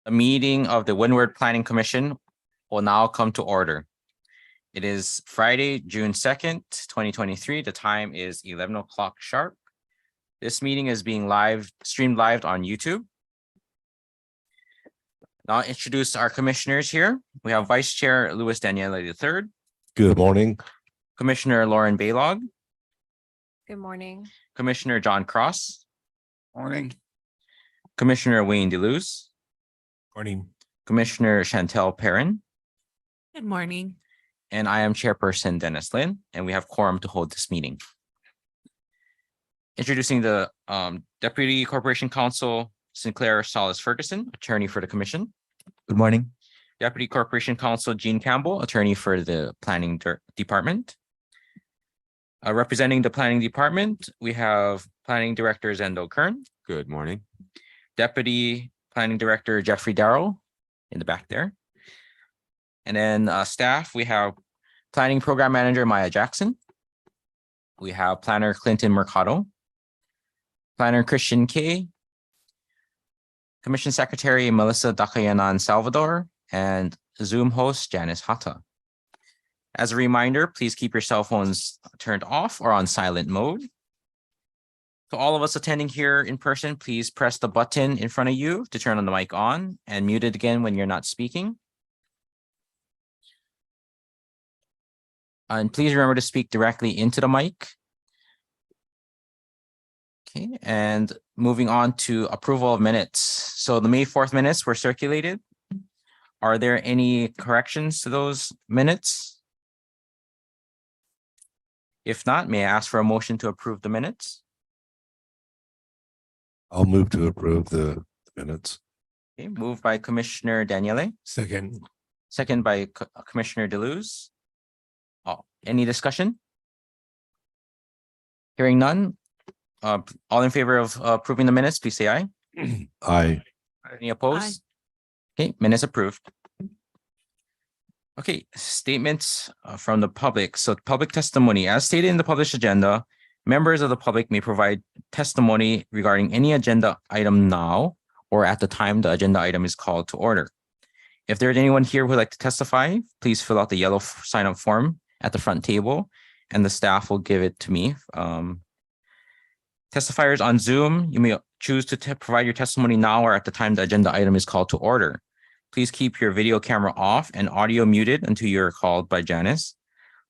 A meeting of the Windward Planning Commission will now come to order. It is Friday, June 2nd, 2023. The time is 11 o'clock sharp. This meeting is being streamed live on YouTube. Now I'll introduce our commissioners here. We have Vice Chair Louis Daniele III. Good morning. Commissioner Lauren Baylog. Good morning. Commissioner John Cross. Morning. Commissioner Wayne DeLuz. Morning. Commissioner Chantel Perrin. Good morning. And I am Chairperson Dennis Lin, and we have quorum to hold this meeting. Introducing the Deputy Corporation Counsel, Sinclair Solis Ferguson, attorney for the commission. Good morning. Deputy Corporation Counsel Jean Campbell, attorney for the Planning Department. Representing the Planning Department, we have Planning Director Zendo Kern. Good morning. Deputy Planning Director Jeffrey Darrow in the back there. And then staff, we have Planning Program Manager Maya Jackson. We have Planner Clinton Mercado. Planner Christian K. Commission Secretary Melissa Dakayanan Salvador, and Zoom host Janice Hata. As a reminder, please keep your cell phones turned off or on silent mode. To all of us attending here in person, please press the button in front of you to turn on the mic on and mute it again when you're not speaking. And please remember to speak directly into the mic. Okay, and moving on to approval of minutes. So the May 4th minutes were circulated. Are there any corrections to those minutes? If not, may I ask for a motion to approve the minutes? I'll move to approve the minutes. Okay, moved by Commissioner Daniele, Second. second by Commissioner DeLuz. Oh, any discussion? Hearing none. All in favor of approving the minutes, please say aye. Aye. Any opposed? Okay, minutes approved. Okay, statements from the public. So public testimony, as stated in the published agenda, members of the public may provide testimony regarding any agenda item now or at the time the agenda item is called to order. If there is anyone here who would like to testify, please fill out the yellow sign-up form at the front table and the staff will give it to me. Testifiers on Zoom, you may choose to provide your testimony now or at the time the agenda item is called to order. Please keep your video camera off and audio muted until you're called by Janice.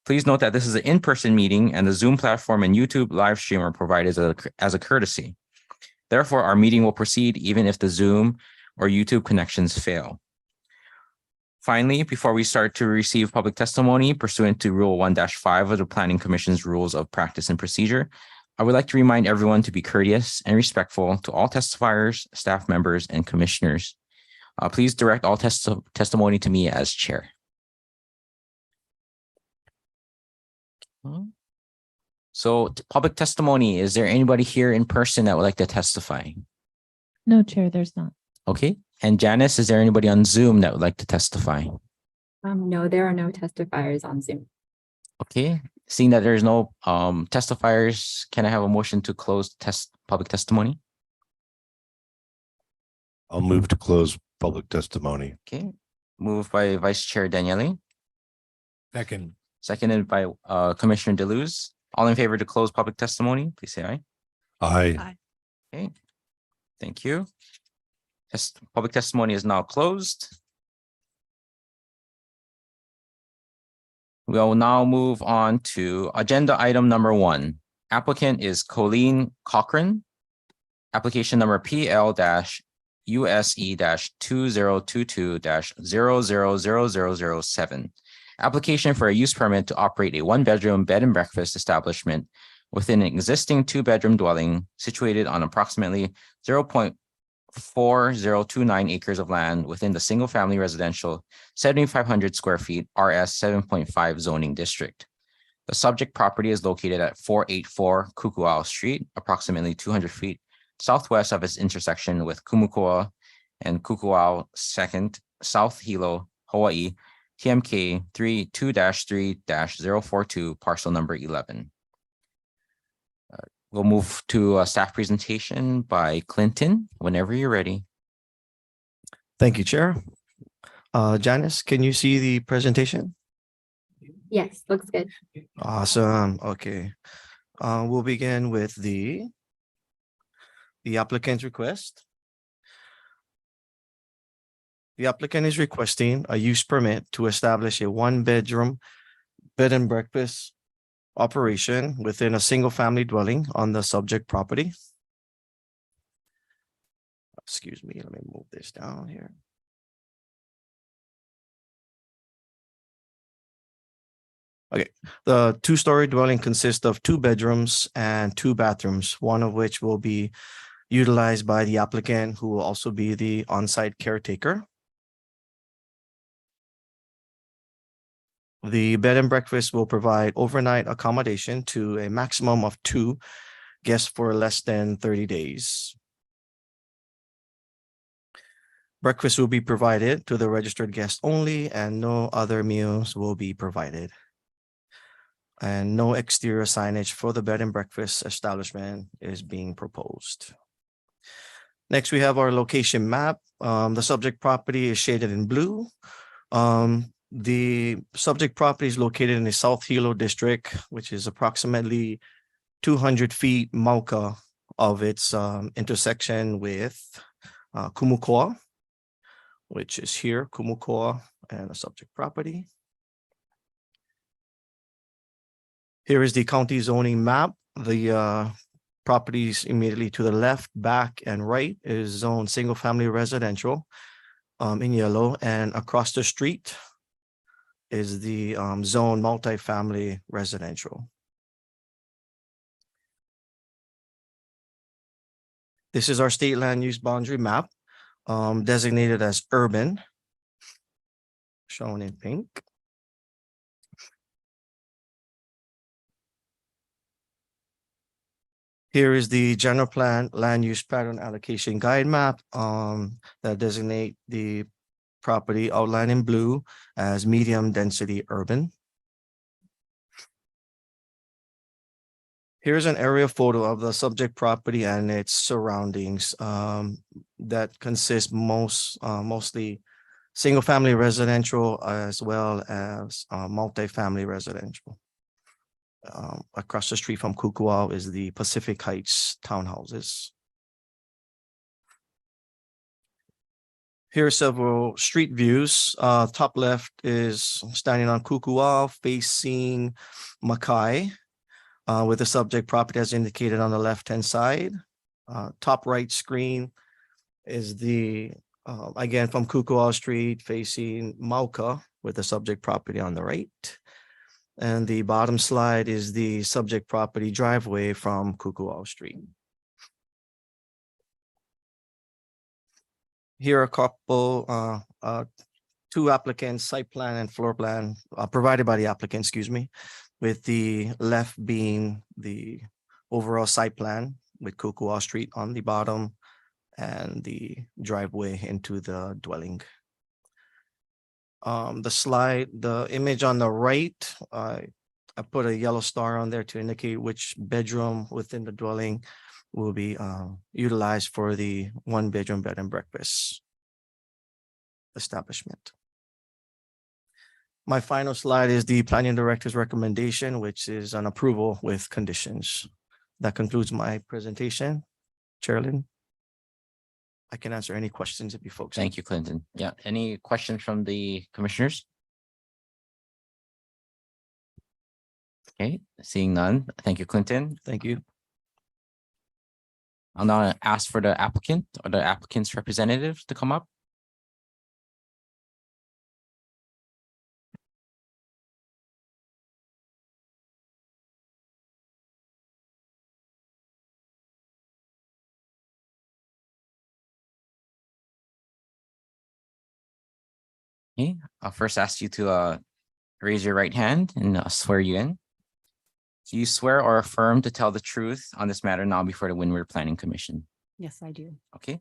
Please note that this is an in-person meeting and the Zoom platform and YouTube live stream are provided as a courtesy. Therefore, our meeting will proceed even if the Zoom or YouTube connections fail. Finally, before we start to receive public testimony pursuant to Rule 1-5 of the Planning Commission's Rules of Practice and Procedure, I would like to remind everyone to be courteous and respectful to all testifiers, staff members, and commissioners. Please direct all testimony to me as chair. So public testimony, is there anybody here in person that would like to testify? No, Chair, there's not. Okay. And Janice, is there anybody on Zoom that would like to testify? No, there are no testifiers on Zoom. Okay. Seeing that there's no testifiers, can I have a motion to close public testimony? I'll move to close public testimony. Okay. Moved by Vice Chair Daniele, Second. seconded by Commissioner DeLuz. All in favor to close public testimony, please say aye. Aye. Okay. Thank you. Public testimony is now closed. We will now move on to agenda item number 1. Applicant is Colleen Cochran. Application number PL-USE-2022-000007. Application for a use permit to operate a one-bedroom bed and breakfast establishment within an existing 2-bedroom dwelling situated on approximately 0.4029 acres of land within the single-family residential 7,500 square feet RS 7.5 zoning district. The subject property is located at 484 Kukuau Street, approximately 200 feet southwest of its intersection with Kumukua and Kukuau 2nd, South Hilo, Hawaii, TMK 32-3-042, parcel number 11. We'll move to a staff presentation by Clinton whenever you're ready. Thank you, Chair. Janice, can you see the presentation? Yes, looks good. Awesome. Okay. We'll begin with the applicant's request. The applicant is requesting a use permit to establish a one-bedroom bed and breakfast operation within a single-family dwelling on the subject property. Excuse me, let me move this down here. Okay, the two-story dwelling consists of 2 bedrooms and 2 bathrooms, one of which will be utilized by the applicant, who will also be the on-site caretaker. The bed and breakfast will provide overnight accommodation to a maximum of 2 guests for less than 30 days. Breakfast will be provided to the registered guests only, and no other meals will be provided. And no exterior signage for the bed and breakfast establishment is being proposed. Next, we have our location map. The subject property is shaded in blue. The subject property is located in the South Hilo district, which is approximately 200 feet Mauka of its intersection with Kumukoa, which is here, Kumukoa, and the subject property. Here is the county zoning map. The properties immediately to the left, back, and right is zoned single-family residential in yellow, and across the street is the zone multifamily residential. This is our state land use boundary map, designated as urban, shown in pink. Here is the general plan land use pattern allocation guide map that designate the property outlined in blue as medium density urban. Here's an aerial photo of the subject property and its surroundings that consist mostly single-family residential as well as multifamily residential. Across the street from Kukuau is the Pacific Heights townhouses. Here are several street views. Top left is standing on Kukuau facing Makai, with the subject property as indicated on the left-hand side. Top right screen is the, again, from Kukuau Street facing Mauka with the subject property on the right. And the bottom slide is the subject property driveway from Kukuau Street. Here are a couple, 2 applicants, site plan and floor plan provided by the applicant, excuse me, with the left being the overall site plan with Kukuau Street on the bottom and the driveway into the dwelling. The image on the right, I put a yellow star on there to indicate which bedroom within the dwelling will be utilized for the 1-bedroom bed and breakfast establishment. My final slide is the planning director's recommendation, which is an approval with conditions. That concludes my presentation. Chairlin, I can answer any questions if you folks. Thank you, Clinton. Yeah, any questions from the commissioners? Okay, seeing none. Thank you, Clinton. Thank you. I'll now ask for the applicant or the applicant's representative to come up. Okay, I'll first ask you to raise your right hand and swear you in. Do you swear or affirm to tell the truth on this matter now before the Windward Planning Commission? Yes, I do. Okay.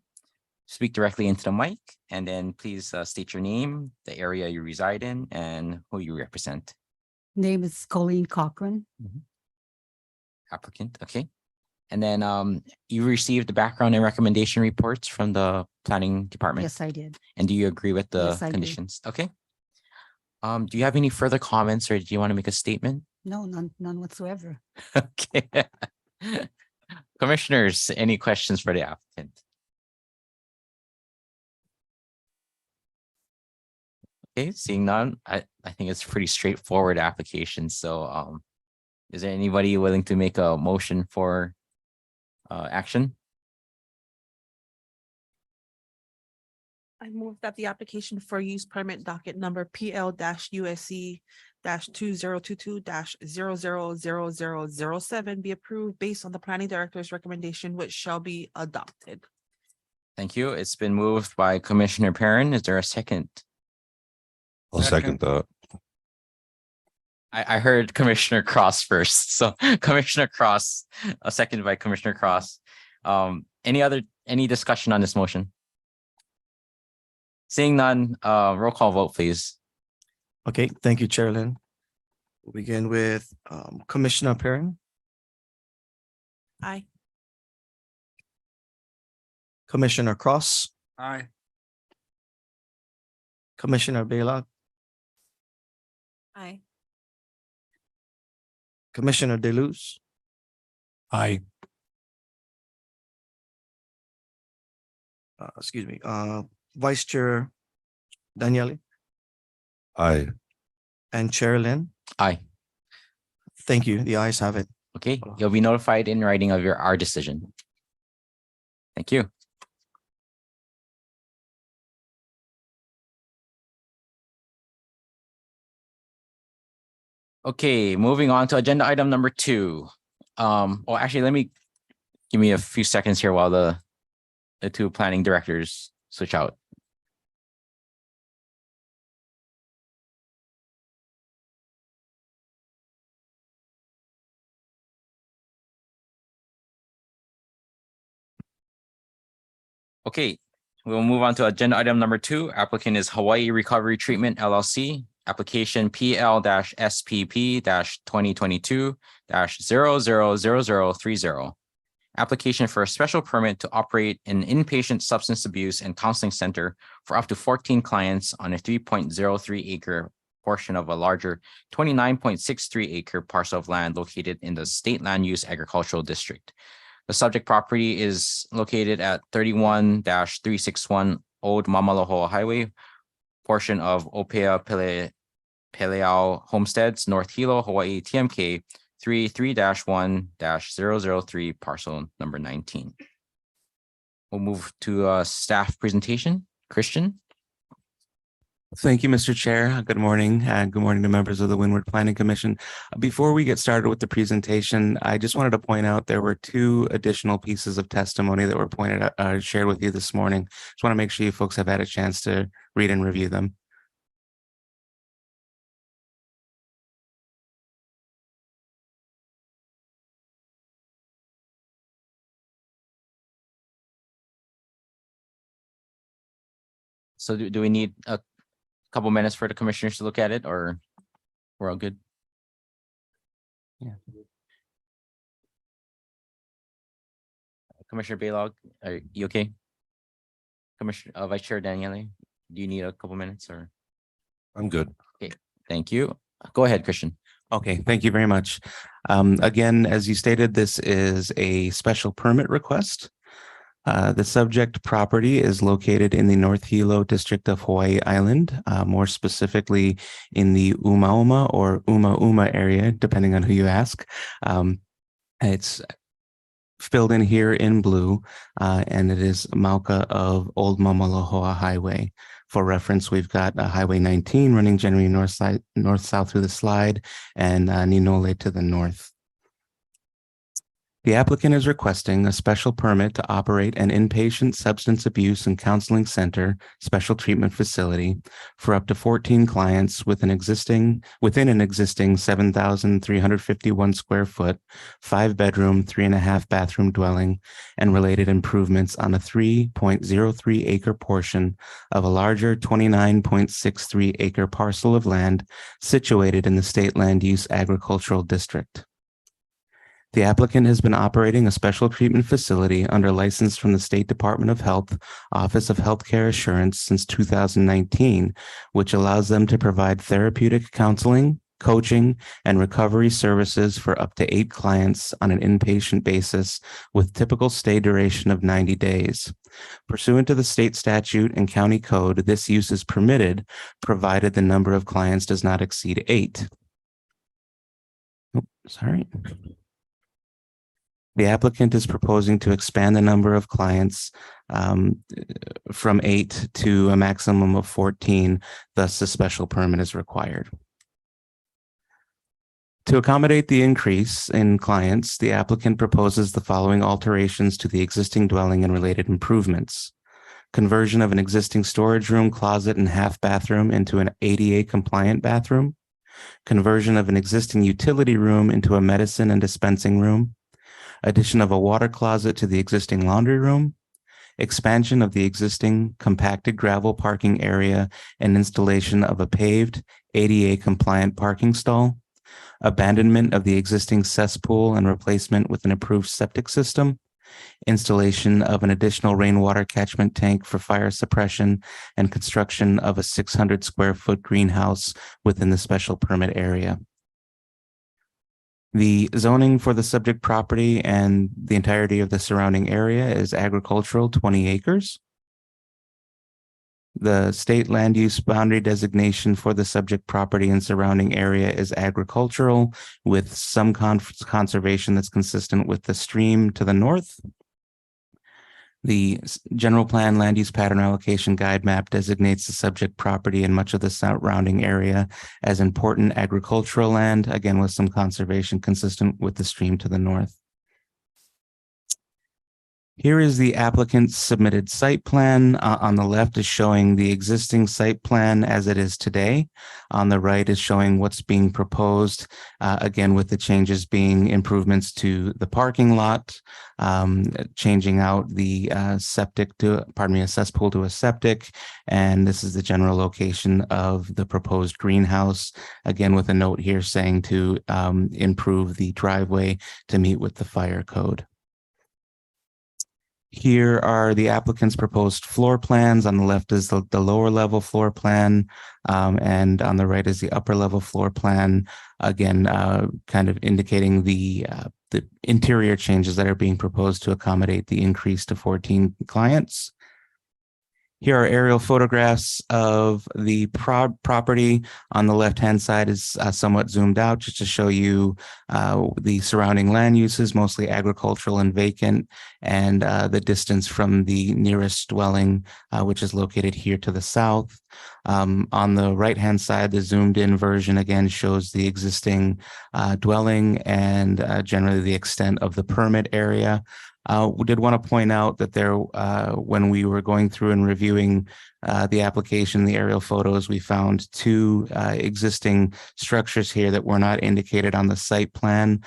Speak directly into the mic and then please state your name, the area you reside in, and who you represent. Name is Colleen Cochran. Applicant, okay. And then you received the background and recommendation reports from the planning department? Yes, I did. And do you agree with the Yes, I do. conditions? Okay. Do you have any further comments or do you want to make a statement? No, none whatsoever. Okay. Commissioners, any questions for the applicant? Okay, seeing none, I think it's pretty straightforward application. So is there anybody willing to make a motion for action? I move that the application for use permit docket number PL-USC 2022-000007 be approved based on the planning director's recommendation, which shall be adopted. Thank you. It's been moved by Commissioner Perrin. Is there a second? I'll second that. I heard Commissioner Cross first. So Commissioner Cross, a second by Commissioner Cross. Any discussion on this motion? Seeing none, roll call vote, please. Okay, thank you, Chair Lynn. We'll begin with Commissioner Perrin, Aye. Commissioner Cross, Aye. Commissioner Baylock, Aye. Commissioner Deleuze, Aye. excuse me, Vice Chair Daniele Aye. and Chair Lynn. Aye. Thank you. The ayes have it. Okay, you'll be notified in writing of our decision. Thank you. Okay, moving on to agenda item number 2. Well, actually, give me a few seconds here while the two planning directors switch out. Okay, we'll move on to agenda item number 2. Applicant is Hawaii Recovery Treatment LLC, application PL-SPP-2022-000030. Application for a special permit to operate an inpatient substance abuse and counseling center for up to 14 clients on a 3.03 acre portion of a larger 29.63 acre parcel of land located in the State Land Use Agricultural District. The subject property is located at 31-361 Old Mamalohoa Highway, portion of Opea Peleao Homesteads, North Hilo, Hawaii, TMK 33-1-003, parcel number 19. We'll move to staff presentation. Christian. Thank you, Mr. Chair. Good morning, and good morning to members of the Windward Planning Commission. Before we get started with the presentation, I just wanted to point out there were 2 additional pieces of testimony that were shared with you this morning. Just want to make sure you folks have had a chance to read and review them. So do we need a couple minutes for the commissioners to look at it, or we're all good? Yeah. Commissioner Baylog, are you okay? Commissioner Vice Chair Daniele, do you need a couple minutes or? I'm good. Thank you. Go ahead, Christian. Okay, thank you very much. Again, as you stated, this is a special permit request. The subject property is located in the North Hilo district of Hawaii Island, more specifically in the Umauma or Uma area, depending on who you ask. It's filled in here in blue, and it is Mauka of Old Mamalohoa Highway. For reference, we've got Highway 19 running generally north-south through the slide, and Ninole to the north. The applicant is requesting a special permit to operate an inpatient substance abuse and counseling center special treatment facility for up to 14 clients within an existing 7,351 square foot, 5-bedroom, 3.5 bathroom dwelling and related improvements on a 3.03 acre portion of a larger 29.63 acre parcel of land situated in the State Land Use Agricultural District. The applicant has been operating a special treatment facility under license from the State Department of Health, Office of Healthcare Assurance since 2019, which allows them to provide therapeutic counseling, coaching, and recovery services for up to 8 clients on an inpatient basis with typical stay duration of 90 days. Pursuant to the state statute and county code, this use is permitted provided the number of clients does not exceed 8. Oh, sorry. The applicant is proposing to expand the number of clients from 8 to a maximum of 14, thus a special permit is required. To accommodate the increase in clients, the applicant proposes the following alterations to the existing dwelling and related improvements. Conversion of an existing storage room, closet, and half bathroom into an ADA compliant bathroom. Conversion of an existing utility room into a medicine and dispensing room. Addition of a water closet to the existing laundry room. Expansion of the existing compacted gravel parking area and installation of a paved ADA compliant parking stall. Abandonment of the existing cesspool and replacement with an approved septic system, installation of an additional rainwater catchment tank for fire suppression, and construction of a 600 square foot greenhouse within the special permit area. The zoning for the subject property and the entirety of the surrounding area is agricultural, 20 acres. The state land use boundary designation for the subject property and surrounding area is agricultural, with some conservation that's consistent with the stream to the north. The general plan land use pattern allocation guide map designates the subject property and much of the surrounding area as important agricultural land, again with some conservation consistent with the stream to the north. Here is the applicant's submitted site plan. On the left is showing the existing site plan as it is today. On the right is showing what's being proposed, again, with the changes being improvements to the parking lot, changing out the a cesspool to a septic. And this is the general location of the proposed greenhouse, again, with a note here saying to improve the driveway to meet with the fire code. Here are the applicant's proposed floor plans. On the left is the lower level floor plan, and on the right is the upper level floor plan. Again, kind of indicating the interior changes that are being proposed to accommodate the increase to 14 clients. Here are aerial photographs of the property. On the left-hand side is somewhat zoomed out just to show you the surrounding land uses, mostly agricultural and vacant, and the distance from the nearest dwelling, which is located here to the south. On the right-hand side, the zoomed-in version again shows the existing dwelling and generally the extent of the permit area. We did want to point out that there, when we were going through and reviewing the application, the aerial photos, we found 2 existing structures here that were not indicated on the site plan.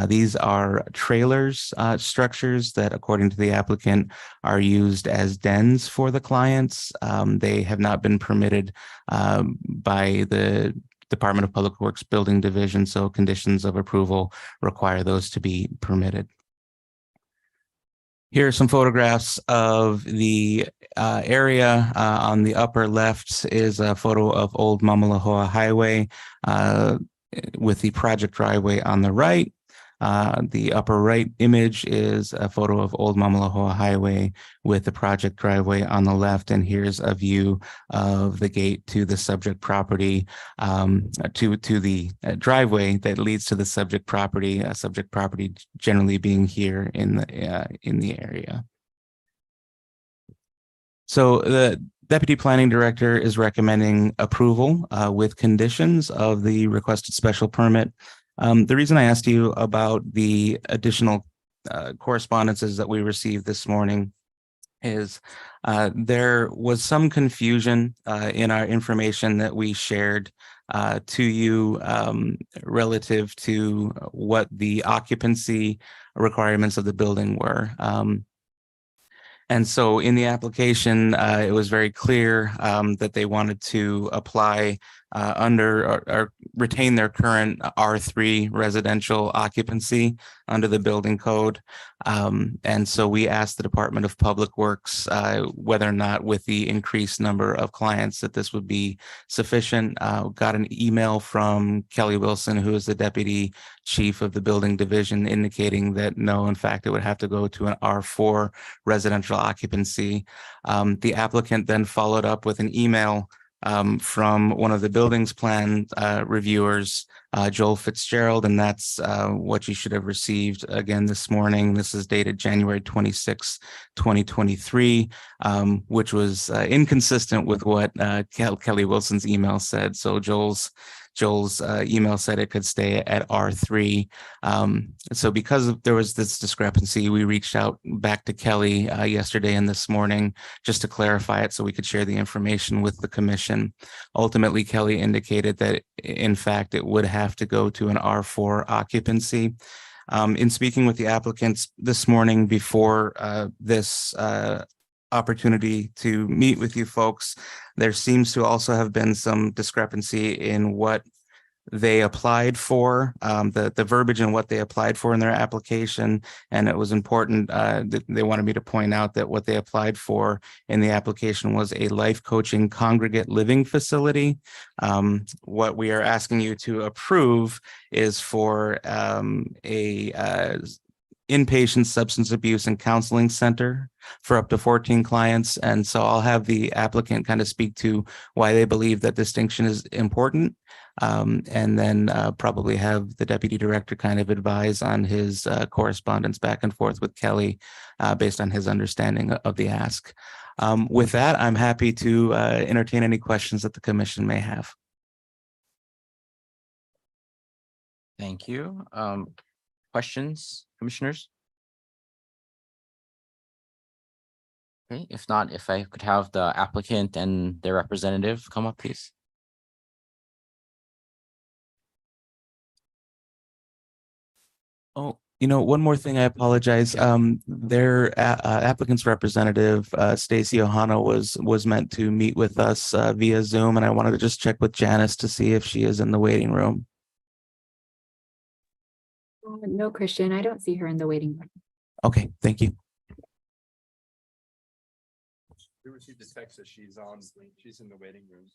These are trailers, structures that, according to the applicant, are used as dens for the clients. They have not been permitted by the Department of Public Works Building Division, so conditions of approval require those to be permitted. Here are some photographs of the area. On the upper left is a photo of Old Mamalahoa Highway with the project driveway on the right. The upper right image is a photo of Old Mamalahoa Highway with the project driveway on the left. And here's a view of the gate to the subject property, to the driveway that leads to the subject property generally being here in the area. So the Deputy Planning Director is recommending approval with conditions of the requested special permit. The reason I asked you about the additional correspondences that we received this morning is there was some confusion in our information that we shared to you relative to what the occupancy requirements of the building were. And so in the application, it was very clear that they wanted to apply under or retain their current R3 residential occupancy under the building code. And so we asked the Department of Public Works whether or not with the increased number of clients that this would be sufficient. Got an email from Kelly Wilson, who is the Deputy Chief of the Building Division, indicating that no, in fact, it would have to go to an R4 residential occupancy. The applicant then followed up with an email from one of the buildings plan reviewers, Joel Fitzgerald, and that's what you should have received again this morning. This is dated January 26, 2023, which was inconsistent with what Kelly Wilson's email said. So Joel's email said it could stay at R3. So because there was this discrepancy, we reached out back to Kelly yesterday and this morning just to clarify it so we could share the information with the commission. Ultimately, Kelly indicated that in fact it would have to go to an R4 occupancy. In speaking with the applicants this morning before this opportunity to meet with you folks, there seems to also have been some discrepancy in what they applied for, the verbiage and what they applied for in their application. And it was important that they wanted me to point out that what they applied for in the application was a life coaching congregate living facility. What we are asking you to approve is for a inpatient substance abuse and counseling center for up to 14 clients. And so I'll have the applicant kind of speak to why they believe that distinction is important. And then probably have the deputy director kind of advise on his correspondence back and forth with Kelly based on his understanding of the ask. With that, I'm happy to entertain any questions that the commission may have. Thank you. Questions, commissioners? Okay, if not, if I could have the applicant and their representative come up, please. Oh, one more thing, I apologize. Their applicant's representative, Stacy Ohana, was meant to meet with us via Zoom, and I wanted to just check with Janice to see if she is in the waiting room. No, Christian, I don't see her in the waiting room. Okay, thank you. We received a text that she's in the waiting room.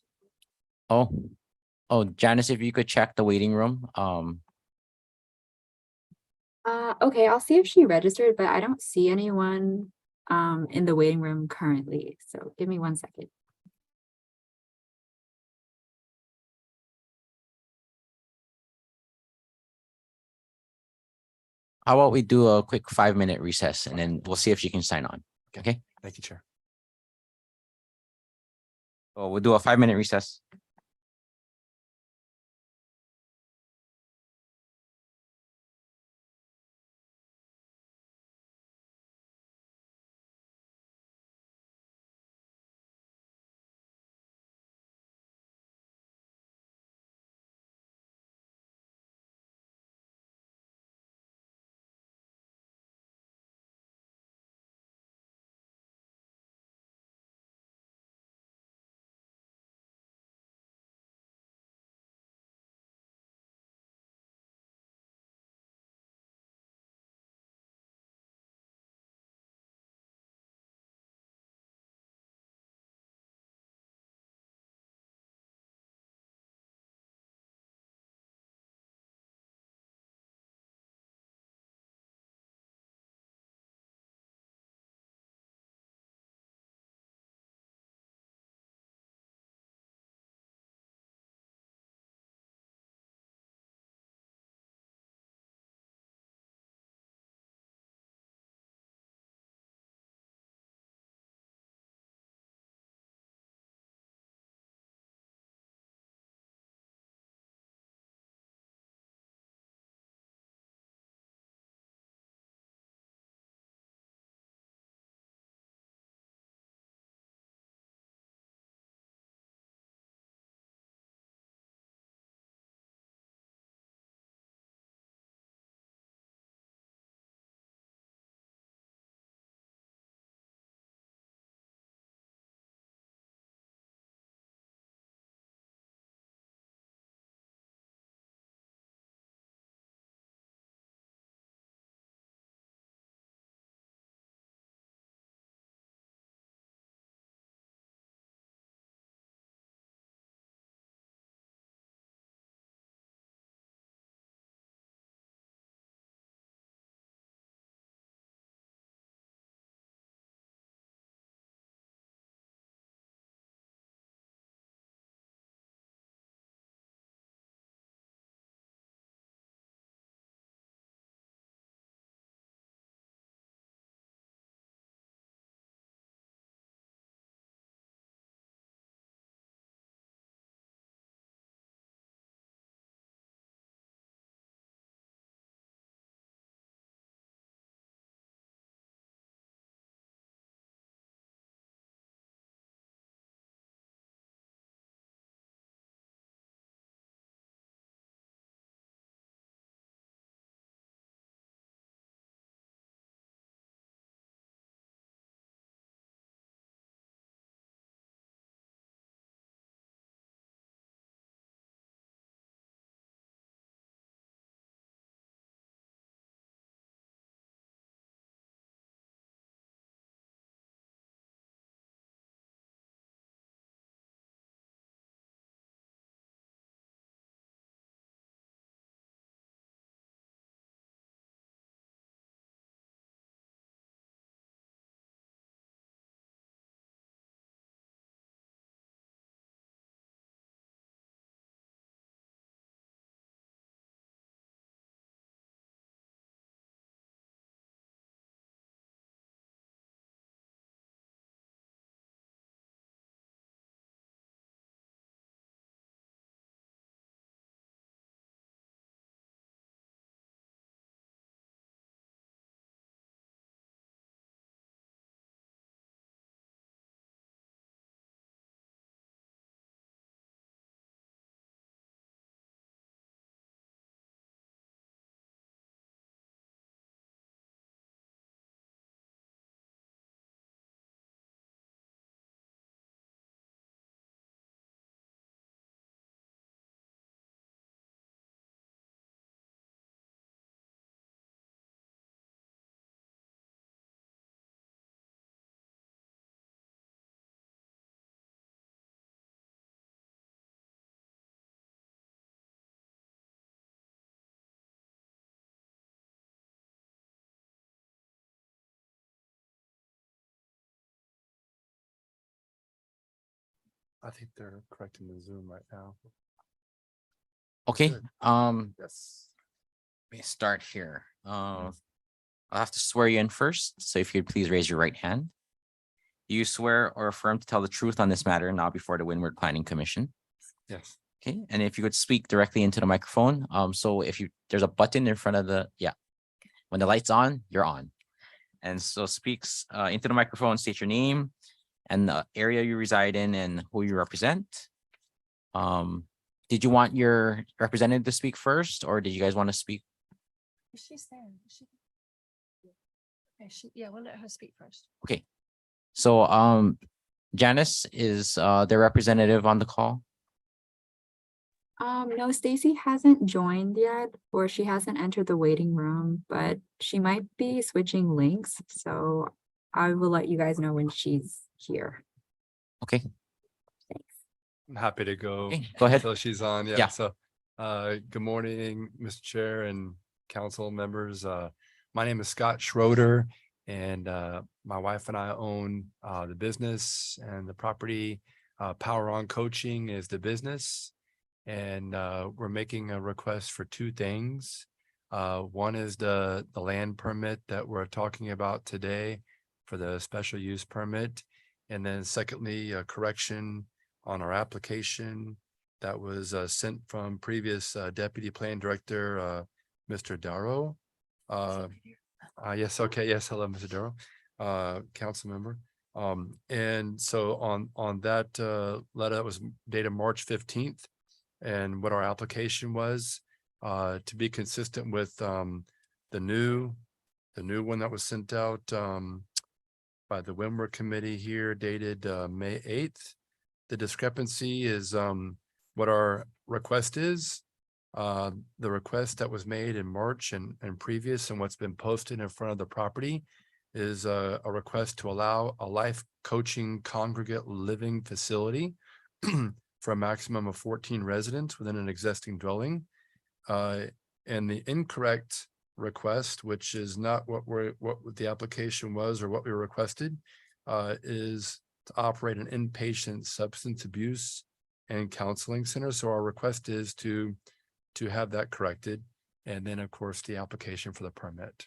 Oh, Janice, if you could check the waiting room. Okay, I'll see if she registered, but I don't see anyone in the waiting room currently. So give me 1 second. How about we do a quick 5-minute recess and then we'll see if she can sign on. Okay, Thank you, Chair. so we'll do a 5-minute recess. I think they're correcting the Zoom right now. Okay, Good. Yes. let me start here. I'll have to swear you in first. So if you'd please raise your right hand. Do you swear or affirm to tell the truth on this matter now before the Windward Planning Commission? Yes. Okay, and if you could speak directly into the microphone, so if there's a button in front of when the light's on, you're on. And so speaks into the microphone, state your name and the area you reside in and who you represent. Did you want your representative to speak first, or did you guys want to speak? She's there. Okay, we'll let her speak first. Okay, so Janice is their representative on the call. No, Stacy hasn't joined yet, or she hasn't entered the waiting room, but she might be switching links, so I will let you guys know when she's here. Okay, Thanks. I'm happy to go. okay, go ahead. Until she's on. Yeah. Yeah. So, good morning, Mr. Chair and council members. My name is Scott Schroeder, and my wife and I own the business and the property. Power On Coaching is the business. And we're making a request for two things. One is the land permit that we're talking about today for the special use permit. And then secondly, a correction on our application that was sent from previous Deputy Plan Director, Mr. Darrow. Yes, okay, yes, hello, Mr. Darrow, council member. And so on that letter that was dated March 15th, and what our application was, to be consistent with the new one that was sent out by the Windward Committee here dated May 8th. The discrepancy is what our request is. The request that was made in March and previous and what's been posted in front of the property is a request to allow a life coaching congregate living facility for a maximum of 14 residents within an existing dwelling. And the incorrect request, which is not what the application was or what we requested, is to operate an inpatient substance abuse and counseling center. So our request is to have that corrected. And then, of course, the application for the permit.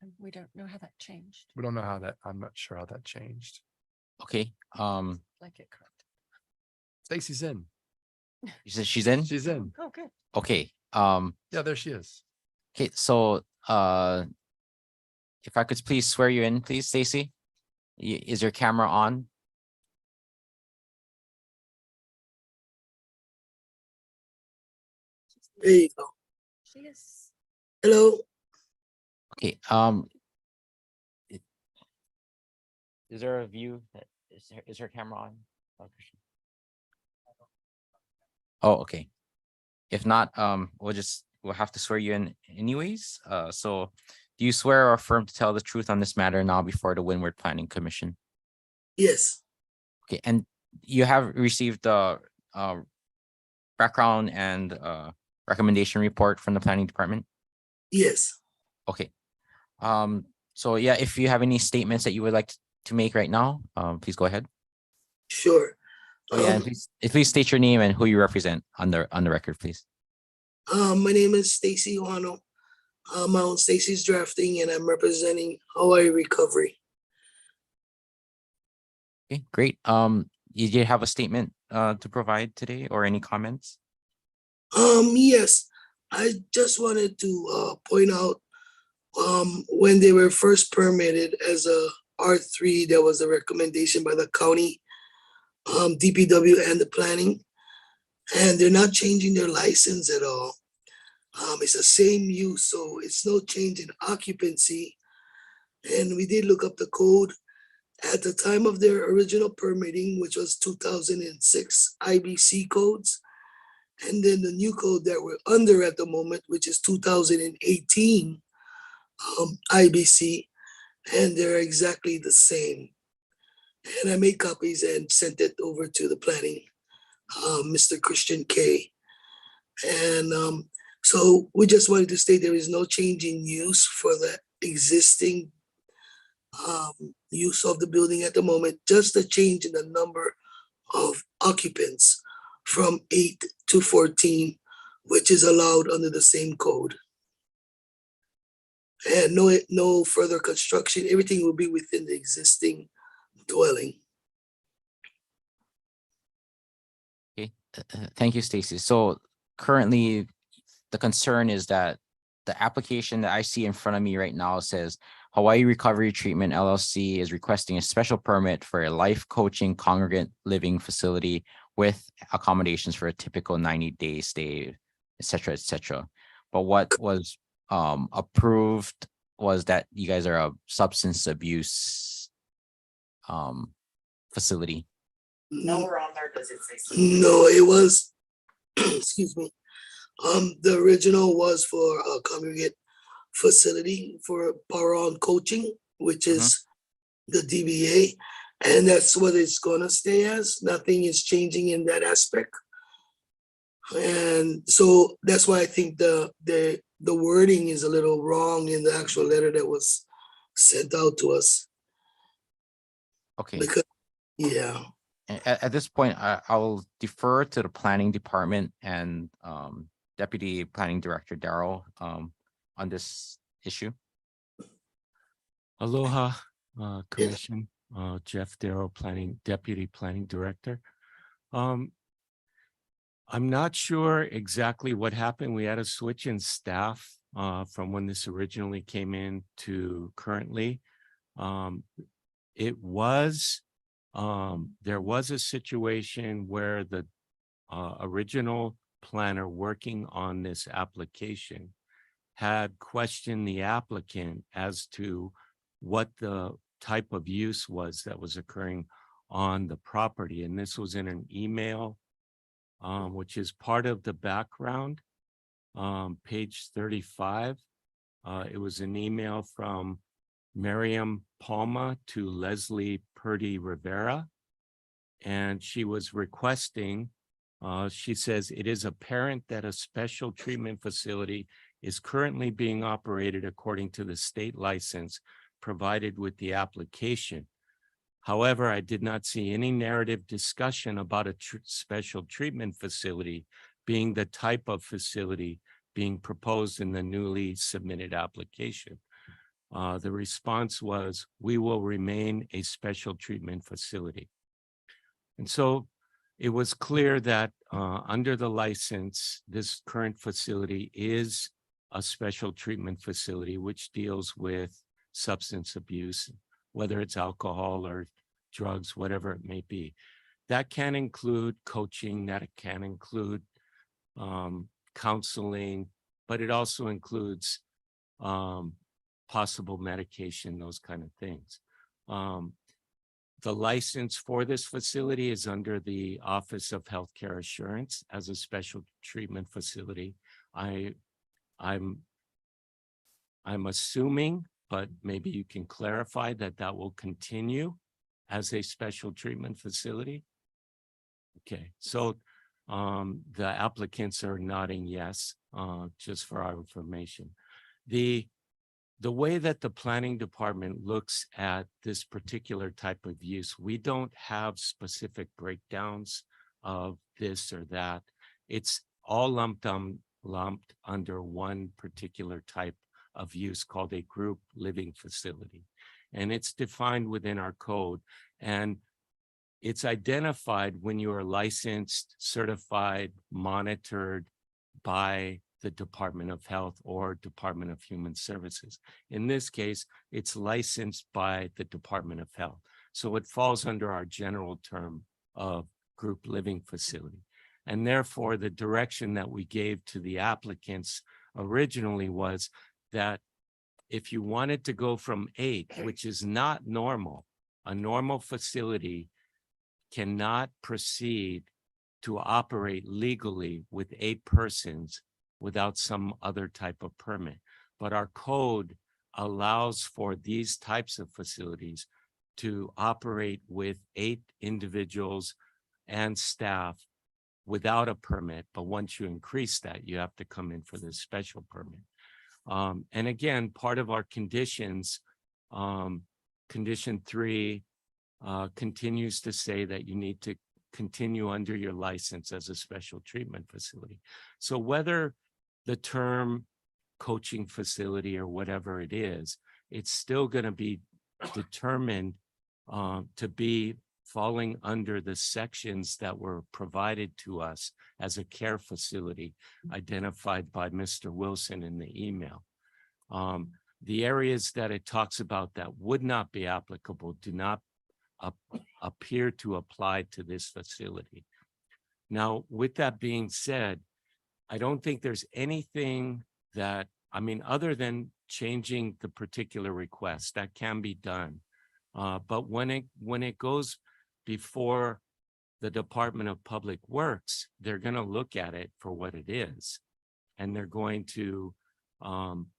And we don't know how that changed. We don't know how that, I'm not sure how that changed. Okay, Like it correct. Stacy's in. you said she's in? She's in. Oh, good. Okay, Yeah, there she is. okay, so if I could please swear you in, please, Stacy. Is your camera on? There you go. She is. Hello. Okay, is there a view that is her camera on? Oh, okay. If not, we'll have to swear you in anyways. So do you swear or affirm to tell the truth on this matter now before the Windward Planning Commission? Yes. Okay, and you have received the background and recommendation report from the planning department? Yes. Okay. So yeah, if you have any statements that you would like to make right now, please go ahead. Sure. Oh, yeah, and please state your name and who you represent on the record, please. My name is Stacy Wano. I own Stacy's Drafting, and I'm representing Hawaii Recovery. Okay, great. You did have a statement to provide today or any comments? Yes. I just wanted to point out when they were first permitted as a R3, there was a recommendation by the county, DPW and the planning, and they're not changing their license at all. It's the same use, so it's no change in occupancy. And we did look up the code at the time of their original permitting, which was 2006 IBC codes. And then the new code that we're under at the moment, which is 2018 IBC, and they're exactly the same. And I made copies and sent it over to the planning, Mr. Christian K. And so we just wanted to state there is no change in use for the existing use of the building at the moment, just a change in the number of occupants from 8 to 14, which is allowed under the same code. And no further construction, everything will be within the existing dwelling. Okay, thank you, Stacy. So currently, the concern is that the application that I see in front of me right now says Hawaii Recovery Treatment LLC is requesting a special permit for a life coaching congregate living facility with accommodations for a typical 90-day stay, et cetera, et cetera. But what was approved was that you guys are a substance abuse facility. Nowhere on there does it say. No, it was, excuse me. The original was for a congregate facility for power on coaching, which is the DBA. And that's what it's gonna stay as. Nothing is changing in that aspect. And so that's why I think the wording is a little wrong in the actual letter that was sent out to us. Okay. Because, yeah. At this point, I'll defer to the planning department and Deputy Planning Director Darrell on this issue. Aloha, Commission, Jeff Darrow, Deputy Planning Director. I'm not sure exactly what happened. We had a switch in staff from when this originally came in to currently. There was a situation where the original planner working on this application had questioned the applicant as to what the type of use was that was occurring on the property. And this was in an email, which is part of the background, page 35. It was an email from Miriam Palma to Leslie Purdy Rivera. And she was requesting, she says, it is apparent that a special treatment facility is currently being operated according to the state license provided with the application. However, I did not see any narrative discussion about a special treatment facility being the type of facility being proposed in the newly submitted application. The response was, we will remain a special treatment facility. And so it was clear that under the license, this current facility is a special treatment facility, which deals with substance abuse, whether it's alcohol or drugs, whatever it may be. That can include coaching, that can include counseling, but it also includes possible medication, those kind of things. The license for this facility is under the Office of Healthcare Assurance as a special treatment facility. I'm assuming, but maybe you can clarify that will continue as a special treatment facility. Okay, so the applicants are nodding yes, just for our information. The way that the planning department looks at this particular type of use, we don't have specific breakdowns of this or that. It's all lumped under one particular type of use called a group living facility. And it's defined within our code. And it's identified when you are licensed, certified, monitored by the Department of Health or Department of Human Services. In this case, it's licensed by the Department of Health. So it falls under our general term of group living facility. And therefore, the direction that we gave to the applicants originally was that if you wanted to go from 8, which is not normal, a normal facility cannot proceed to operate legally with 8 persons without some other type of permit. But our code allows for these types of facilities to operate with 8 individuals and staff without a permit. But once you increase that, you have to come in for this special permit. And again, part of our conditions condition 3 continues to say that you need to continue under your license as a special treatment facility. So whether the term coaching facility or whatever it is, it's still going to be determined to be falling under the sections that were provided to us as a care facility identified by Mr. Wilson in the email. The areas that it talks about that would not be applicable do not appear to apply to this facility. Now, with that being said, I don't think there's anything that, I mean, other than changing the particular request that can be done. But when it goes before the Department of Public Works, they're going to look at it for what it is, and they're going to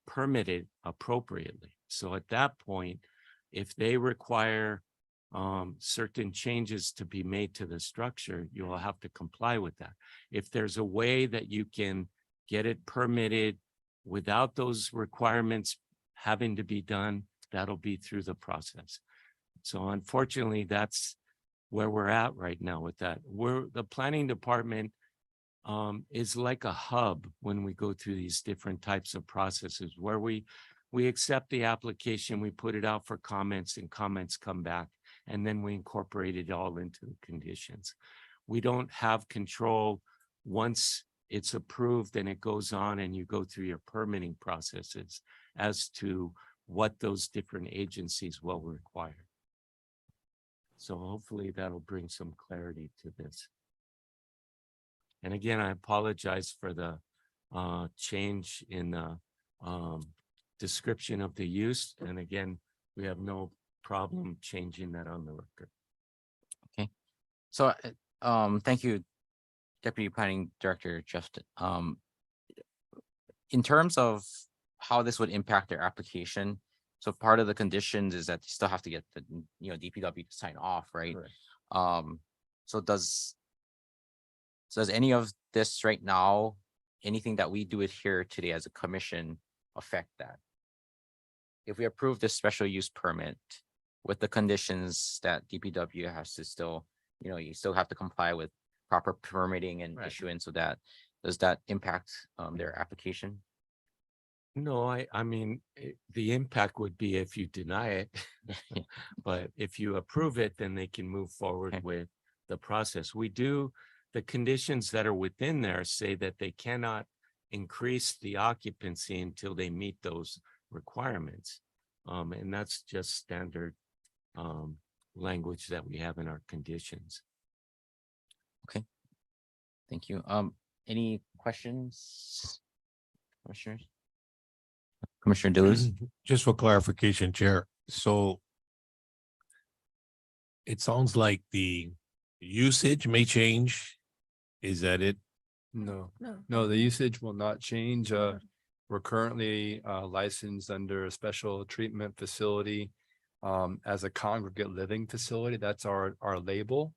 permit it appropriately. So at that point, if they require certain changes to be made to the structure, you will have to comply with that. If there's a way that you can get it permitted without those requirements having to be done, that'll be through the process. So unfortunately, that's where we're at right now with that. The planning department is like a hub when we go through these different types of processes where we accept the application, we put it out for comments, and comments come back, and then we incorporate it all into the conditions. We don't have control once it's approved and it goes on and you go through your permitting processes as to what those different agencies will require. So hopefully that'll bring some clarity to this. And again, I apologize for the change in the description of the use. And again, we have no problem changing that on the record. Okay. So, thank you, Deputy Planning Director Justin. In terms of how this would impact their application, so part of the conditions is that you still have to get the, DPW to sign off, right? Correct. So does any of this right now, anything that we do it here today as a commission affect that? If we approve this special use permit with the conditions that DPW has to still, you still have to comply with proper permitting and Right. issuance, so that, does that impact their application? No, I mean, the impact would be if you deny it, but if you approve it, then they can move forward Okay. with the process. The conditions that are within there say that they cannot increase the occupancy until they meet those requirements. And that's just standard language that we have in our conditions. Thank you. Any questions, commissioners? Commissioner Deleuze? Just for clarification, Chair. So it sounds like the usage may change. Is that it? No, No. no, the usage will not change. We're currently licensed under a special treatment facility as a congregate living facility. That's our label.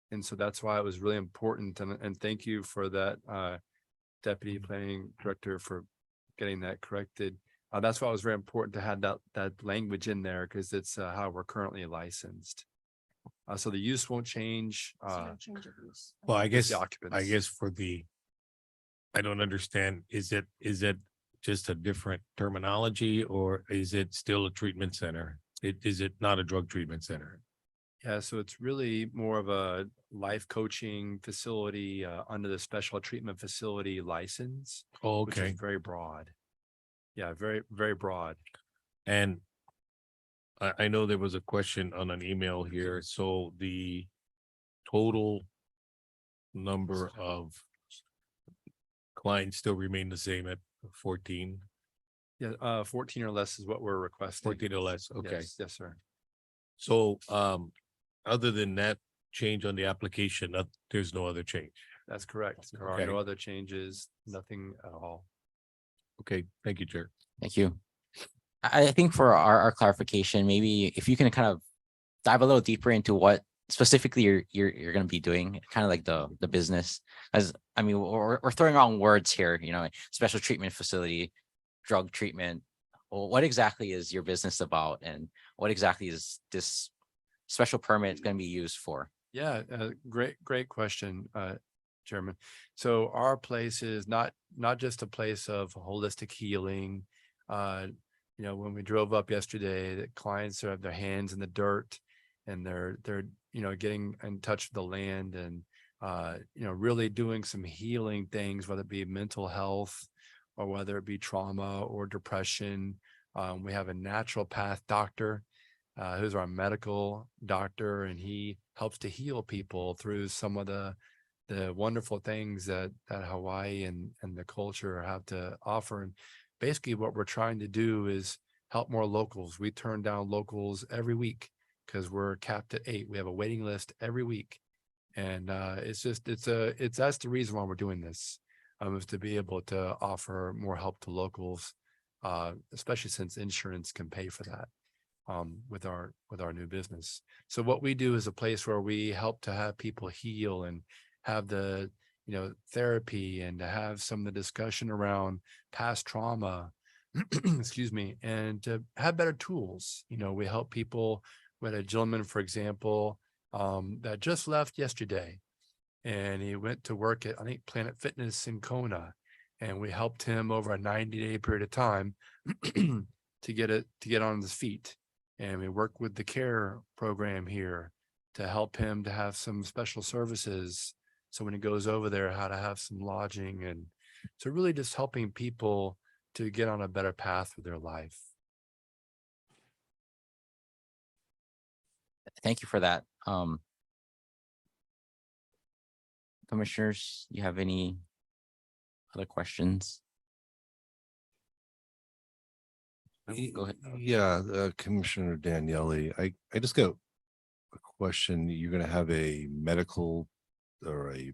And so that's why it was really important. And thank you for that, Deputy Planning Director, for getting that corrected. That's why it was very important to have that language in there, because it's how we're currently licensed. So the use won't change. So no change of use. Well, I just guess, the occupants. I don't understand. Is it just a different terminology, or is it still a treatment center? Is it not a drug treatment center? Yeah, so it's really more of a life coaching facility under the special treatment facility license. Oh, Which okay. is very broad. Yeah, very, very broad. And I know there was a question on an email here. So the total number of clients still remain the same at 14? Yeah, 14 or less is what we're requesting. 14 or less, okay. Yes, sir. So other than that change on the application, there's no other change. That's correct. There are Okay. no other changes, nothing at all. Okay, thank you, Chair. Thank you. I think for our clarification, maybe if you can kind of dive a little deeper into what specifically you're going to be doing, kind of like the business. As I mean, we're throwing around words here, special treatment facility, drug treatment. Well, what exactly is your business about, and what exactly is this special permit going to be used for? Yeah, great question, Chairman. So our place is not just a place of holistic healing. When we drove up yesterday, the clients have their hands in the dirt and they're getting in touch with the land and really doing some healing things, whether it be mental health or whether it be trauma or depression. We have a naturopath doctor who's our medical doctor, and he helps to heal people through some of the wonderful things that Hawaii and the culture have to offer. And basically what we're trying to do is help more locals. We turn down locals every week because we're capped at 8. We have a waiting list every week. And that's the reason why we're doing this, is to be able to offer more help to locals, especially since insurance can pay for that. With our new business. So what we do is a place where we help to have people heal and have the therapy and to have some of the discussion around past trauma, excuse me, and to have better tools. We help people. We had a gentleman, for example, that just left yesterday, and he went to work at, I think, Planet Fitness in Kona, and we helped him over a 90-day period of time to get on his feet. And we work with the care program here to help him to have some special services. So when he goes over there, how to have some lodging. And so really just helping people to get on a better path with their life. Thank you for that. Commissioners, you have any other questions? Go ahead. Yeah, Commissioner Daniele, I just got a question. You're going to have a medical or a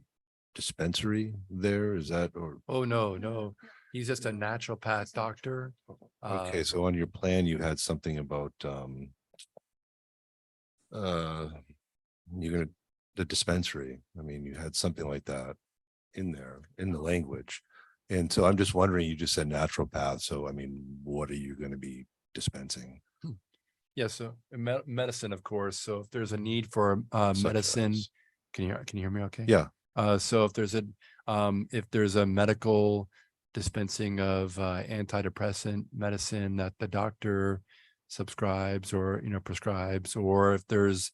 dispensary there? Is that or? Oh, no. He's just a naturopath doctor. Okay, so on your plan, you had something about the dispensary. I mean, you had something like that in there in the language. And so I'm just wondering, you just said naturopath. So, I mean, what are you going to be dispensing? Yeah, so medicine, of course. So if there's a need for Such medicine, as- can you hear me okay? Yeah. So if there's a medical dispensing of antidepressant medicine that the doctor subscribes or prescribes, or if there's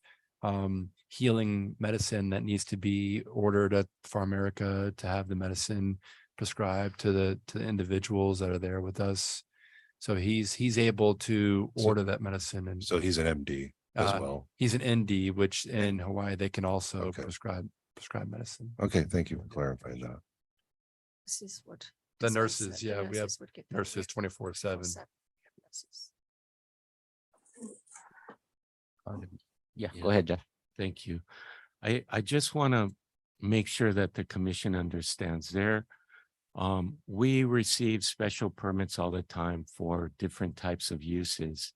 healing medicine that needs to be ordered at PharMerica to have the medicine prescribed to the individuals that are there with us. So he's able to order that medicine. And So he's an MD as well. He's an ND, which in Hawaii they can also Okay. prescribe medicine. Okay, thank you for clarifying that. This is what. The dispense nurses, that yeah, we have nurses would get the nurses 24/7. nurses. Yeah, Yeah. go ahead, Jeff. Thank you. I just want to make sure that the commission understands we receive special permits all the time for different types of uses.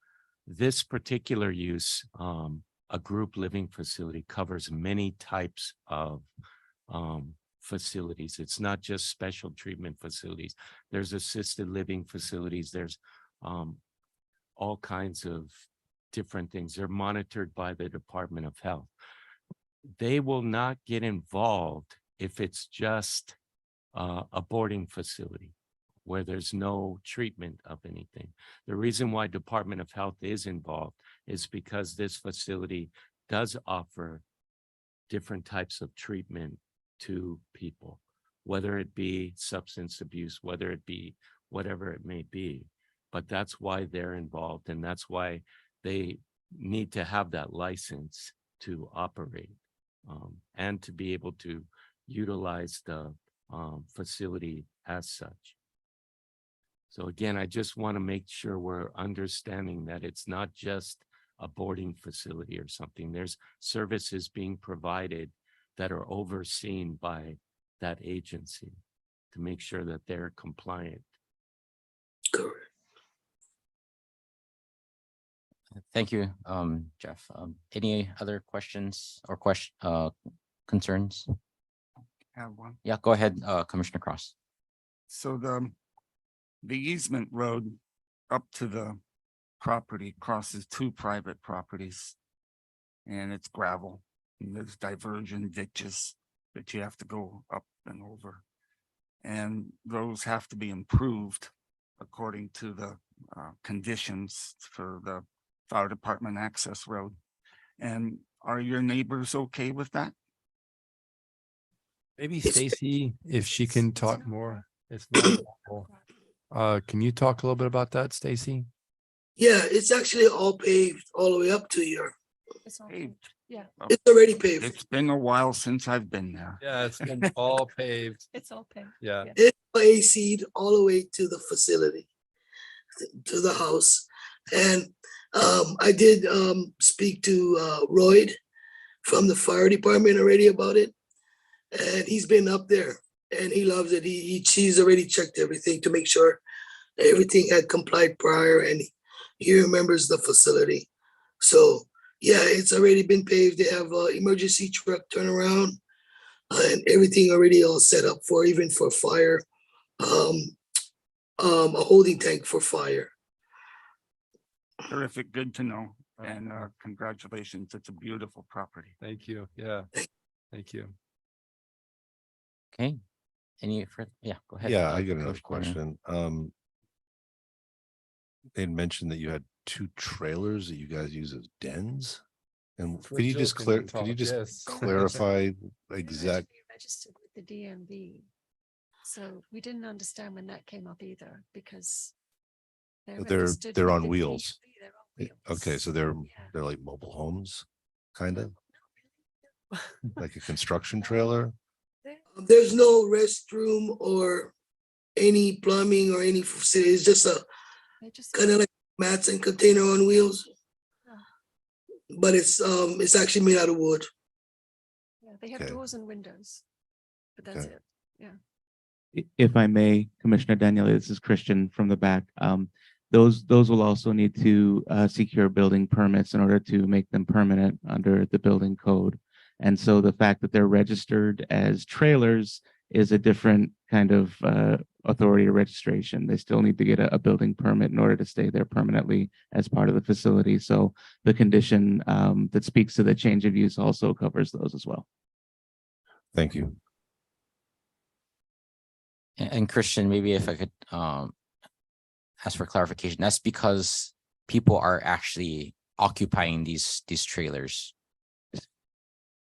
This particular use, a group living facility, covers many types of facilities. It's not just special treatment facilities. There's assisted living facilities. There's all kinds of different things. They're monitored by the Department of Health. They will not get involved if it's just a boarding facility where there's no treatment of anything. The reason why Department of Health is involved is because this facility does offer different types of treatment to people, whether it be substance abuse, whether it be whatever it may be. But that's why they're involved, and that's why they need to have that license to operate and to be able to utilize the facility as such. So again, I just want to make sure we're understanding that it's not just a boarding facility or something. There's services being provided that are overseen by that agency to make sure that they're compliant. Correct. Thank you, Jeff. Any other questions or concerns? Have one. Yeah, go ahead, Commissioner Cross. So the easement road up to the property crosses two private properties. And it's gravel, and there's diversion ditches that you have to go up and over. And those have to be improved according to the conditions for the fire department access road. And are your neighbors okay with that? Maybe Stacy, if she can talk more, it's not helpful. Can you talk a little bit about that, Stacy? Yeah, it's actually all paved all the way up to here. It's all Paved. paved. Yeah, It's already paved. It's been a while since I've been there. Yeah, it's been all paved. it's all paved. Yeah. It's AC'd all the way to the facility, to the house. And I did speak to Royd from the fire department already about it. And he's been up there and he loves it. He's already checked everything to make sure everything had complied prior, and he remembers the facility. So yeah, it's already been paved. They have an emergency truck turnaround and everything already all set up for, even for fire, a holding tank for fire. Terrific, good to know. And congratulations, it's a beautiful property. Thank you. Yeah. Thank you. Okay. Any further? Yeah, go ahead. Yeah, I got another Commissioner. question. They mentioned that you had two trailers that you guys use as dens. And For could you just children to could you talk, just yes. clarify They're exact? actually registered with the DMV. So we didn't understand when that came up either, because registered They're with on the wheels. DMV, they're on Okay, wheels. so they're Yeah. like mobile homes, kind of No, like a construction trailer. There's no restroom or any plumbing or any facility. It's just a they're just, kind of like mats and container on wheels. Yeah. But it's actually made out of wood. yeah, they have Okay. doors and windows, but that's Okay. it. Yeah. If I may, Commissioner Daniel, this is Christian from the back. Those will also need to secure building permits in order to make them permanent under the building code. And so the fact that they're registered as trailers is a different kind of authority or registration. They still need to get a building permit in order to stay there permanently as part of the facility. So the condition that speaks to the change of use also covers those as well. Thank you. And Christian, maybe if I could ask for clarification, that's because people are actually occupying these trailers.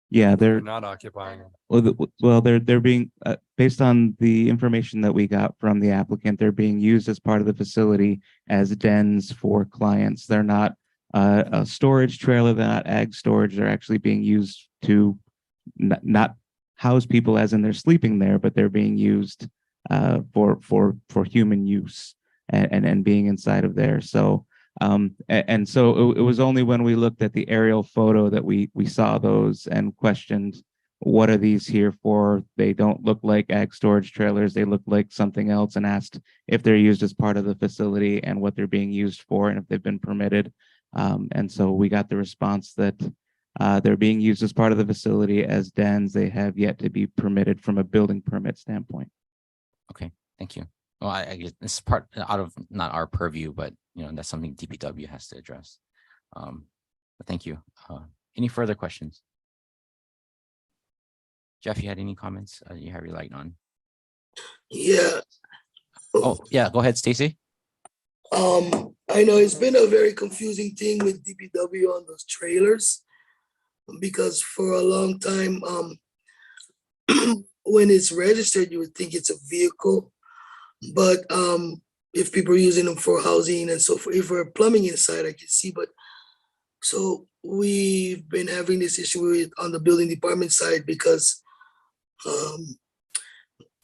Yeah, They're they're not occupying. well, they're being based on the information that we got from the applicant. They're being used as part of the facility as dens for clients. They're not a storage trailer. They're not ag storage. They're actually being used to not house people as in they're sleeping there, but they're being used for human use and being inside of there. So and so it was only when we looked at the aerial photo that we saw those and questioned, what are these here for? They don't look like ag storage trailers. They look like something else, and asked if they're used as part of the facility and what they're being used for and if they've been permitted. And so we got the response that they're being used as part of the facility as dens. They have yet to be permitted from a building permit standpoint. Okay, thank you. Well, I guess this is part out of not our purview, but that's something DPW has to address. But thank you. Any further questions? Jeff, you had any comments? You have your light on. Yeah. Oh, yeah, go ahead, Stacy. I know it's been a very confusing thing with DPW on those trailers, because for a long time, when it's registered, you would think it's a vehicle, but if people are using them for housing and so forth, if we're plumbing inside, I can see. But so we've been having this issue with on the building department side, because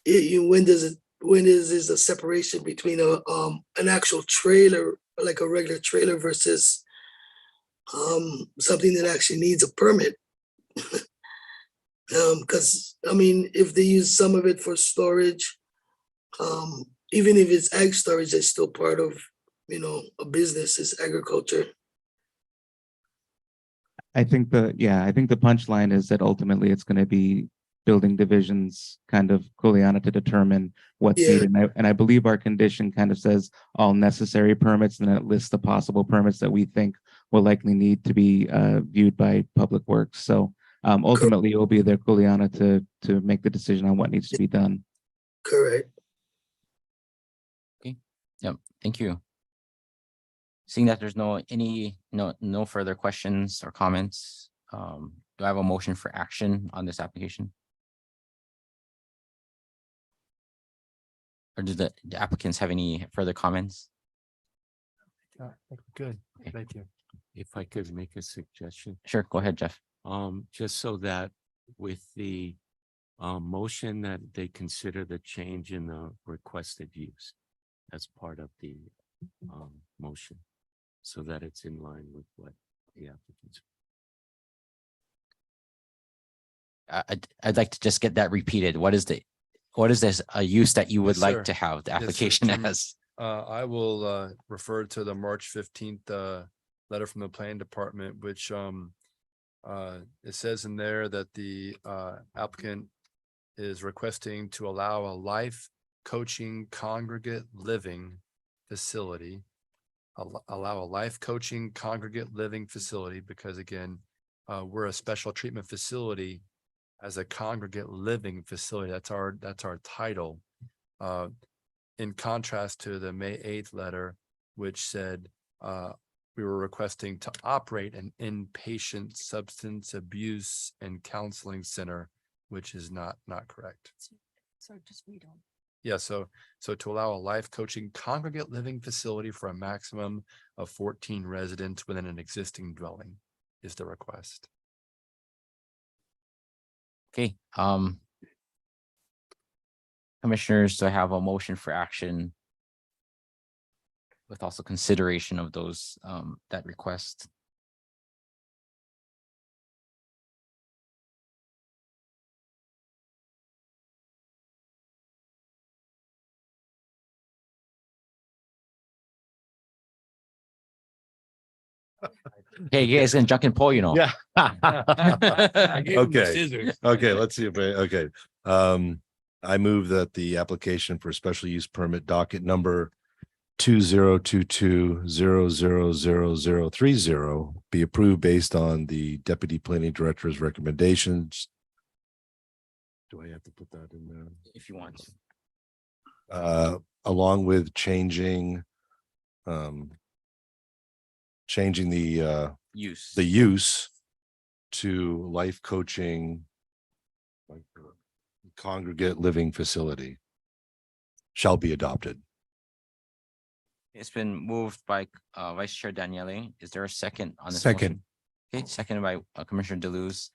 when is a separation between an actual trailer, like a regular trailer, versus something that actually needs a permit? Because I mean, if they use some of it for storage, even if it's ag storage, it's still part of a business, is agriculture. I think the punchline is that ultimately it's going to be building division's kind of kuleana to determine what's Yeah. needed. And I believe our condition kind of says all necessary permits, and then it lists the possible permits that we think will likely need to be viewed by Public Works. So ultimately, it will be their kuleana to make the decision on what needs to be done. Correct. Yep, thank you. Seeing that there's no further questions or comments, do I have a motion for action on this application? Or do the applicants have any further comments? Good, Okay. thank you. If I could make a suggestion, Sure, go ahead, Jeff. just so that with the motion that they consider the change in the requested use as part of the motion, so that it's in line with what the applicants. I'd like to just get that repeated. What is this a use that you would Yes, like sir. to have the Yes, sir. application Chairman. as? I will refer to the March 15th letter from the planning department, which it says in there that the applicant is requesting to allow a life coaching congregate living facility. Allow a life coaching congregate living facility, because again, we're a special treatment facility as a congregate living facility. That's our title. In contrast to the May 8th letter, which said we were requesting to operate an inpatient substance abuse and counseling center, which is not correct. So just read on. Yeah, so to allow a life coaching congregate living facility for a maximum of 14 residents within an existing dwelling is the request. Okay, commissioners, do I have a motion for action with also consideration of those that request? Hey, you guys can junk and pull, you know. Yeah. I gave him the Okay. scissors. Okay, let's see if okay. I move that the application for special use permit docket number 2022000030 be approved based on the deputy planning director's recommendations. Do I have to put that in there? If you want to. Along with changing the Use. to life coaching congregate living facility shall be adopted. It's been moved by Vice Chair Daniele. Is there a second on this? Second. motion? Okay, seconded by Commissioner Deleuze.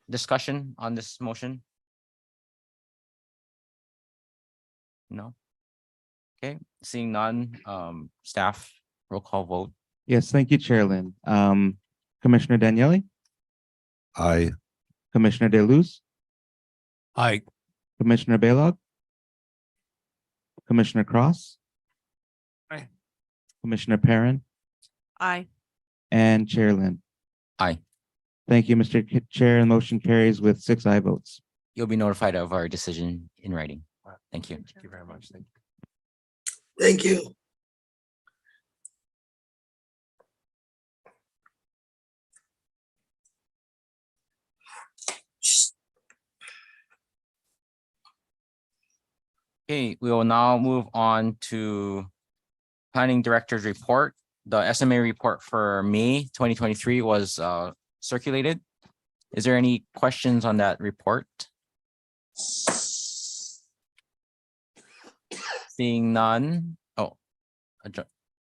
Discussion on this motion? No? Okay, seeing none, staff, roll call vote. Yes, thank you, Chair Lynn. Commissioner Daniele, Aye. Commissioner Deleuze, Aye. Commissioner Baylog, Commissioner Cross. Aye. Commissioner Perrin, Aye. and Chair Lynn. Aye. Thank you, Mr. Chair, and motion carries with 6 aye votes. You'll be notified of our decision in writing. Thank you. Thank you very much. Thank you. Thank you. Okay, we will now move on to Planning Director's report. The SMA report for May 2023 was circulated. Is there any questions on that report? Seeing none. Oh,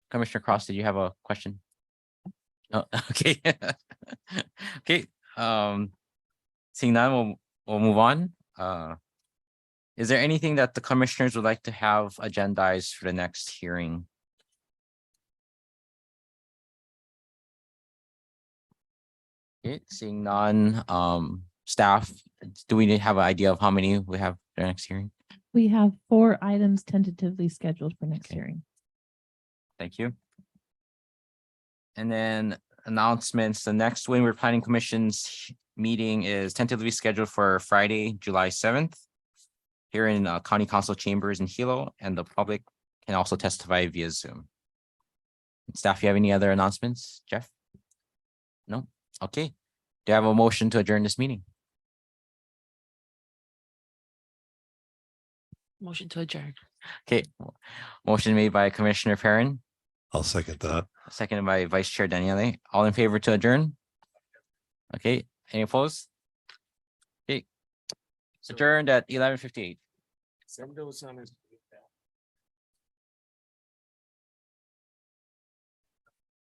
Commissioner Cross, did you have a question? Oh, okay. Okay, seeing none, we'll move on. Is there anything that the commissioners would like to have agendized for the next hearing? Okay, seeing none, staff, do we have an idea of how many we have for the next hearing? We have 4 items tentatively scheduled for next Okay. hearing. Thank you. And then announcements, the next Windward Planning Commission's meeting is tentatively scheduled for Friday, July 7th. Here in County Council Chambers in Hilo, and the public can also testify via Zoom. Staff, you have any other announcements, Jeff? No? Okay. Do you have a motion to adjourn this meeting? Motion to adjourn. Okay. Motion made by Commissioner Perrin, I'll second that. seconded by Vice Chair Daniele. All in favor to adjourn? Okay, any opposed? Okay. Adjourned at 11:58. Send those on his